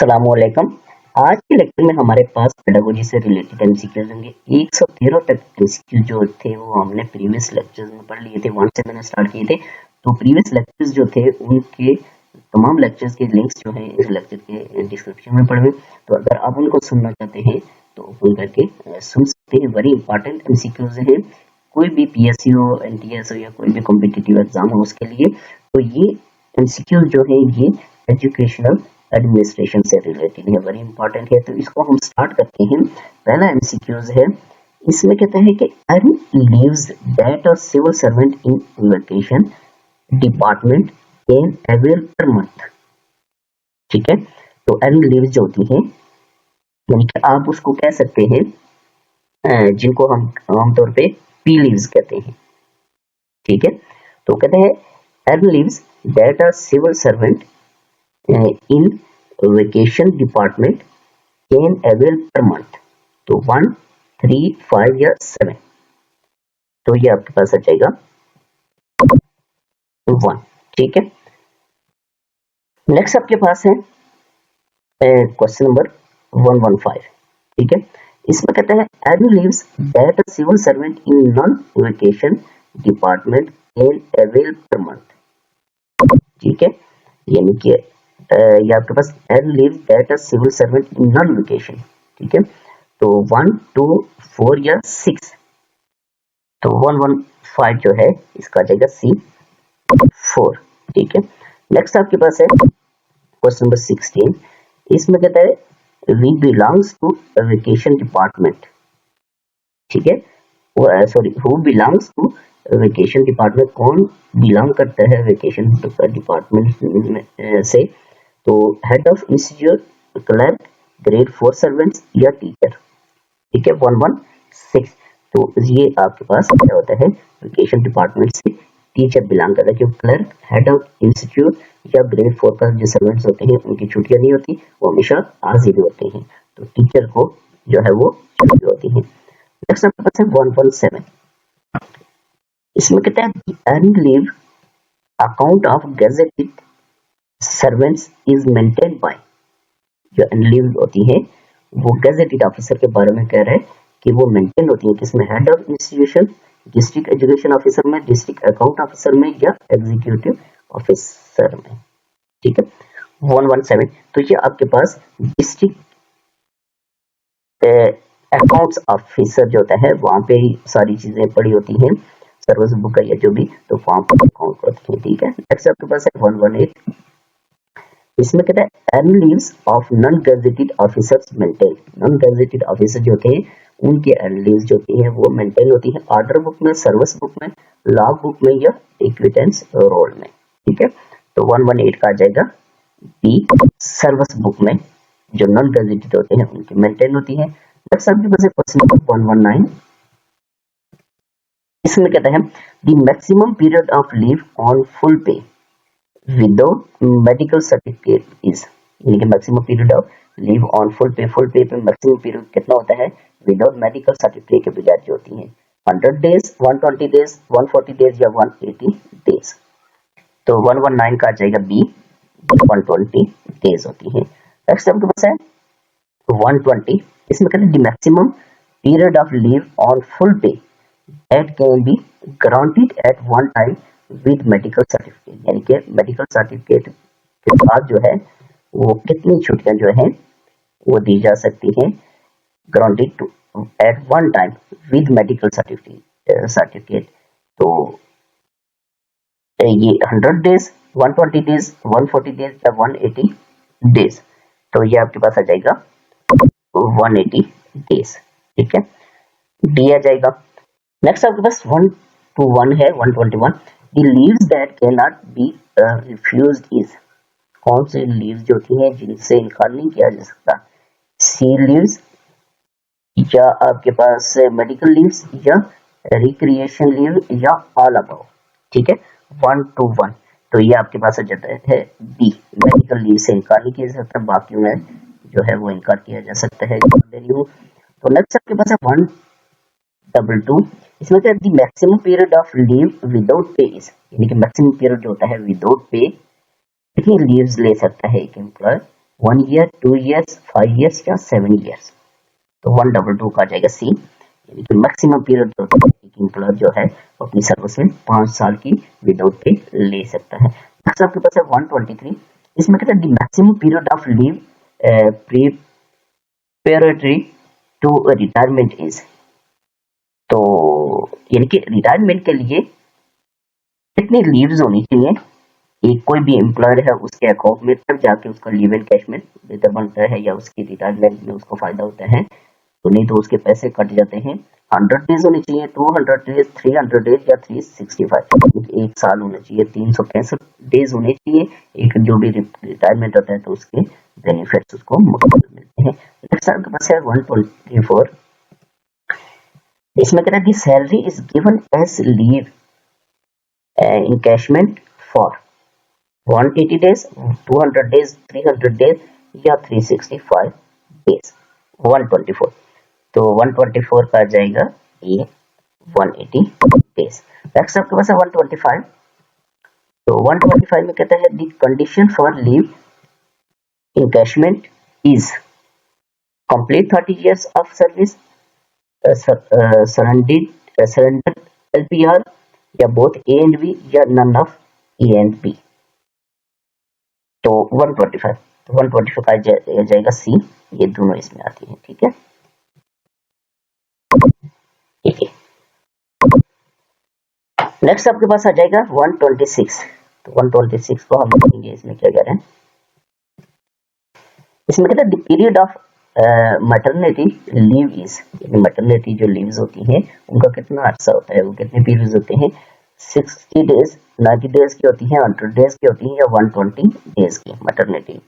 अस्सलामुअलैकुम। आज के लेक्चर में हमारे पास पेडागोजी से रिलेटेड एमसीक्यूज होंगे। 113 तक एमसीक्यू जो थे वो हमने प्रीवियस लेक्चर्स में पढ़ लिए थे, 1 से मैंने स्टार्ट किए थे। तो प्रीवियस लेक्चर्स जो थे उनके तमाम लेक्चर्स के लिंक्स जो है इस लेक्चर के डिस्क्रिप्शन में पड़े हुए। तो अगर आप उनको सुनना चाहते हैं तो ओपन करके सुन सकते हैं। वेरी इंपॉर्टेंट एमसीक्यूज हैं, कोई भी पीएससी हो, एनटीएस हो या कोई भी कॉम्पिटिटिव एग्जाम हो उसके लिए। तो ये एमसीक्यूज जो है ये एजुकेशनल एडमिनिस्ट्रेशन से रिलेटेड है, वेरी इंपॉर्टेंट है। तो इसको हम स्टार्ट करते हैं। पहला एमसीक्यूज है, इसमें कहते हैं कि earn leaves that a civil servant in vacation department can avail per month. ठीक है, तो अर्न लीव्स जो होती हैं यानी कि आप उसको कह सकते हैं जिनको हम आमतौर पे पी लीव्स कहते हैं। ठीक है, तो कहते हैं earn leaves that a civil servant in vacation department can avail per month। तो 1, 3, 5 या 7, तो ये आपके पास आ जाएगा 1। ठीक है, नेक्स्ट आपके पास है क्वेश्चन नंबर 115। ठीक है, इसमें कहते हैं earn leaves that a civil servant in non vacation department can avail per month. ठीक है, यानी कि ये आपके पास earn leave that a civil servant in non vacation. ठीक है, तो 1, 2, 4 या 6, तो 115 जो है इसका आ जाएगा C 4। ठीक है, नेक्स्ट आपके पास है क्वेश्चन नंबर 16। इसमें कहता है we belongs to vacation department. ठीक है, sorry, who belongs to vacation department, कौन बिलोंग करता है वेकेशन डिपार्टमेंट से। तो head of institute, clerk, grade 4 servants या टीचर। ठीक है, 116। तो ये आपके पास क्या होता है, वेकेशन डिपार्टमेंट से टीचर बिलोंग करता है, क्योंकि क्लर्क, हेड ऑफ इंस्टीट्यूट या ग्रेड 4 का जो सर्वेंट्स होते हैं उनकी छुट्टियां नहीं होती, वो हमेशा हाजिर होते हैं। तो टीचर को जो है वो छुट्टी होती है। नेक्स्ट आपके पास है 117। इसमें कहता है earn leave account of gazetted servants is maintain by. जो अर्न लीव होती है वो गेजेटेड ऑफिसर के बारे में कह रहा है कि वो मेंटेन होती है किसमें, head of institution, district education officer में, डिस्ट्रिक्ट अकाउंट ऑफिसर में या एग्जीक्यूटिव ऑफिसर में। ठीक है, 117। तो ये आपके पास डिस्ट्रिक्ट अकाउंट्स ऑफिसर जो होता है वहां पे ही सारी चीजें पड़ी होती हैं, सर्विस बुक या जो भी, तो वहां पर अकाउंट होती है। ठीक है, नेक्स्ट आपके पास है 118। इसमें कहता है earn leaves of non gazetted officers maintain. Non gazetted officer जो होते हैं उनके अर्न लीव्स जो होती हैं वो मेंटेन होती है ऑर्डर बुक में, सर्विस बुक में, लॉग बुक में या इक्विटेंस रोल में। ठीक है, तो 118 का आ जाएगा बी, सर्विस बुक में जो नॉन गेजेटेड होते हैं उनकी मेंटेन होती है। नेक्स्ट आपके पास है क्वेश्चन नंबर 119। इसमें कहता है the maximum period of leave on full पे विदाउट मेडिकल सर्टिफिकेट इज, यानी कि maximum period of leave on full पे मैक्सिमम पीरियड कितना होता है विदाउट मेडिकल सर्टिफिकेट के बगैर जो होती है, 100 डेज, 120 डेज, 140 डेज या 180 डेज। तो 119 का आ जाएगा बी, 120 डेज होती है। नेक्स्ट आपके पास है 120। इसमें कहते हैं the maximum period of leave on full pay that can be granted at one time with medical certificate, यानी कि मेडिकल सर्टिफिकेट के साथ जो है वो कितनी छुट्टियां जो है वो दी जा सकती हैं, granted to at one time with medical certificate. तो ये 100 डेज, 120 डेज, 140 डेज या 180 डेज। तो ये आपके पास आ जाएगा 180 डेज। ठीक है, डी आ जाएगा। नेक्स्ट आपके पास 121 है, 121। The leaves that cannot be refused is, कौन से लीव्स जो होती हैं जिनसे इनकार नहीं किया जा सकता, सी लीव्स या आपके पास मेडिकल लीव्स या रिक्रिएशन लीव या ऑल अबव। ठीक है, 121। तो ये आपके पास आ जाता है बी, मेडिकल लीव से इनकार नहीं किया जा सकता, बाकी में जो है वो इनकार किया जा सकता है। तो नेक्स्ट आपके पास है 122। इसमें क्या the maximum period of leave without pay is, यानी कि मैक्सिमम पीरियड जो होता है विदाउट पे कितनी लीव्स ले सकता है एक एम्प्लॉय 1 ईयर, 2 ईयर्स, 5 ईयर्स या 7 ईयर्स। तो 122 का आ जाएगा सी, यानी कि मैक्सिमम पीरियड जो है एक एम्प्लॉयर जो है अपनी सर्विस में 5 साल की विदाउट पे ले सकता है। नेक्स्ट आपके पास है 123, इसमें कहते हैं the maximum period of leave preparatory to retirement is. तो यानी कि रिटायरमेंट के लिए कितनी लीव्स होनी चाहिए, एक कोई भी एम्प्लॉयर है उसके अकाउंट में, तब जाके उसका लीव एनकैशमेंट बेहतर बनता है या उसकी रिटायरमेंट में उसको फायदा होता है। तो नहीं तो उसके पैसे कट जाते हैं। 100 डेज होनी चाहिए, 200 डेज, 300 डेज या 365, एक साल होना चाहिए, 365 डेज होने चाहिए। एक जो भी रिटायरमेंट होता है तो उसके बेनिफिट्स उसको मुफ्त मिलते हैं। नेक्स्ट आपके पास है 124, इसमें कहता है the salary is given as leave encashment for 180 days, 200 days, 300 days या 365 days। 124, तो 124 का आ जाएगा ये 180 days। नेक्स्ट आपके पास है 125, तो 125 में कहता है the condition for leave encashment is complete 30 years of service, surrendered LPR या बोथ ए एंड बी या none of A and B. तो 125, तो 125 का जाएगा सी, ये दोनों इसमें आती हैं। ठीक है, ठीक है। नेक्स्ट आपके पास आ जाएगा 126, तो 126 को हम देखेंगे इसमें क्या कह रहे हैं। इसमें कहते हैं the period of maternity leave is, maternity जो लीव्स होती हैं उनका कितना अर्सा होता है, वो कितने पीरियड्स होते हैं, 60 डेज, 90 डेज की होती है, 100 डेज की होती है या 120 डेज की मैटरनिटी।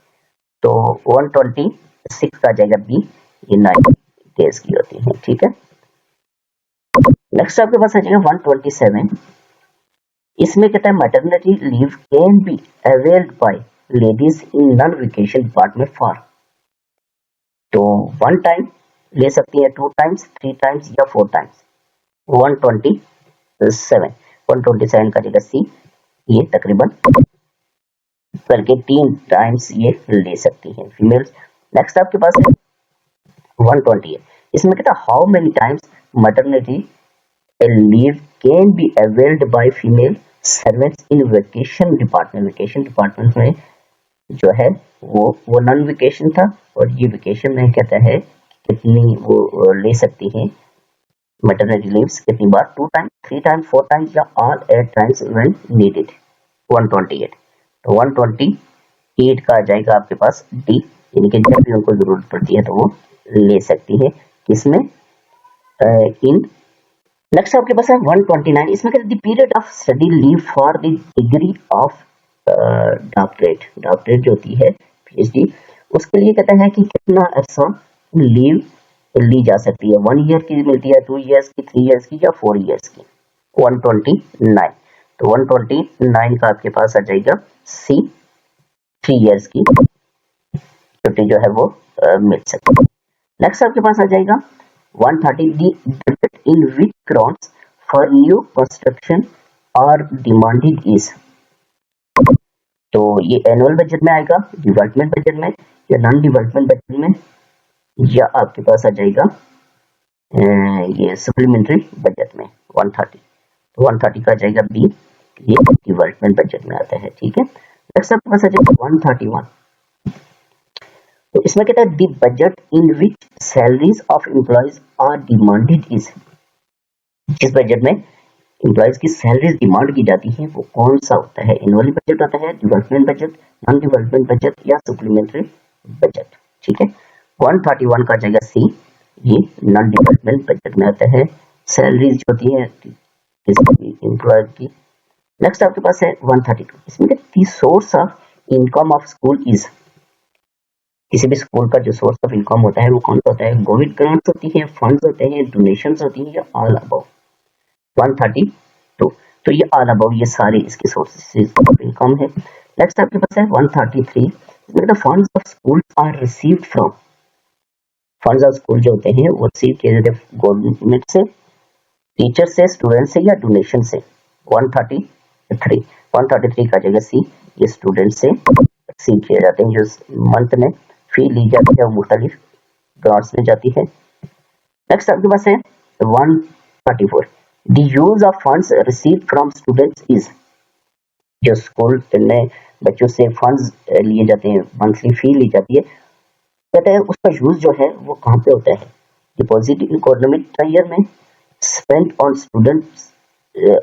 तो 126 का जाएगा बी, ये 90 डेज की होती है। ठीक है, नेक्स्ट आपके पास आ जाएगा 127, इसमें कहता है maternity leave can be availed bye ladies in non vacation department for. तो 1 टाइम ले सकती है, 2 टाइम्स, 3 टाइम्स या 4 टाइम्स। 127 का जगह सी, ये तकरीबन करके 3 टाइम्स ये ले सकती है फीमेल्स। नेक्स्ट आपके पास है 128, इसमें कहता है how many times maternity leave can be availed by female servants in vacation department. Vacation department में जो है वो नॉन वेकेशन था, और ये वेकेशन में कहता है कितनी वो ले सकती है मैटरनिटी लीव्स, कितनी बार, 2 टाइम्स, 3 टाइम्स, 4 टाइम्स या ऑल 8 टाइम्स व्हेन नीडेड। 128, तो 128 का आ जाएगा आपके पास डी, यानी कि जब भी उनको जरूरत पड़ती है तो वो ले सकती है, किसमें, इन। नेक्स्ट आपके पास है 129, इसमें कहते हैं the period of study leave for the degree of doctorate. Doctorate जो होती है पीएचडी, उसके लिए कहता है कि कितना अर्सा लीव ली जा सकती है, 1 ईयर की मिलती है, 2 ईयर्स की, 3 ईयर्स की या 4 ईयर्स की। 129, तो 129 का आपके पास आ जाएगा सी, 3 ईयर्स की छुट्टी जो है वो मिल सकती है। नेक्स्ट आपके पास आ जाएगा 130, the budget in which grounds for new construction are demanded is. तो ये एनुअल बजट में आएगा, डेवलपमेंट बजट में या नॉन डेवलपमेंट बजट में, या आपके पास आ जाएगा ये सप्लीमेंट्री बजट में 130। तो 130 का जाएगा बी, ये डेवलपमेंट बजट में आता है। ठीक है, नेक्स्ट आपके पास आ जाएगा 131, तो इसमें कहता है the budget in which salaries of employees are demanded is. जिस बजट में एम्प्लॉइज की सैलरीज डिमांड की जाती है वो कौन सा होता है, एनुअल बजट होता है, development budget, non development budget या सप्लीमेंट्री बजट। ठीक है, 131 का जाएगा सी, ये नॉन डेवलपमेंट बजट में आता है, सैलरीज जो होती है किसी एम्प्लॉय की। नेक्स्ट आपके पास है 132, इसमें the source of income of school is. किसी भी स्कूल का जो सोर्स ऑफ इनकम होता है वो कौन सा होता है, गवर्नमेंट ग्रांट्स होती है, फंड्स होते हैं, डोनेशंस होती हैं या ऑल अबव। 132, तो ये ऑल अबव, ये सारे इसके सोर्सेज ऑफ इनकम है। नेक्स्ट आपके पास है 133, इसमें the funds of school are received from. Funds of school जो होते हैं वो रिसीव किए जाते हैं गवर्नमेंट से, टीचर से, स्टूडेंट से या डोनेशन से। 133 का जगह सी, ये स्टूडेंट से एक्सीड किए जाते हैं। जो मंथ में फी ली जाती है वो मुख्तलिफ ग्रांट्स में जाती है। नेक्स्ट आपके पास है 134, the use of funds receive from students is, जो स्कूल में बच्चों से फंड्स लिए जाते हैं, मंथली फी ली जाती है, कहते हैं उसका यूज जो है वो कहाँ पे होता है? डिपॉजिट इन गवर्नमेंट ईयर में, spend on students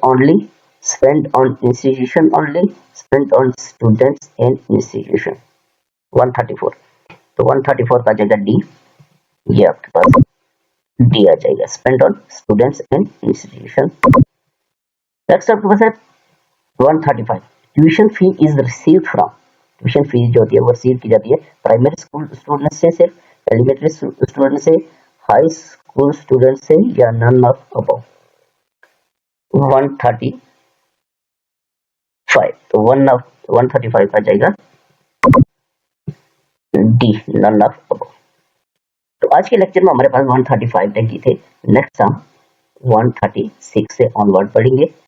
only, spend on institution only, spend on students and institution. 134, तो 134 का जगह डी, ये आपके पास डी आ जाएगा, spend on students and institution. Next आपके पास है 135, tuition fee is received from, tuition fee जो होती है वो रिसीव की जाती है प्राइमरी स्कूल स्टूडेंट से सिर्फ, एलिमेंट्री स्टूडेंट से, हाई स्कूल स्टूडेंट से, या नन ऑफ अबव। 135, तो 135 का जाएगा डी, नन ऑफ अबव। तो आज के लेक्चर में हमारे पास 135 तक की थे। नेक्स्ट हम 136 से ऑनवर्ड पढ़ेंगे।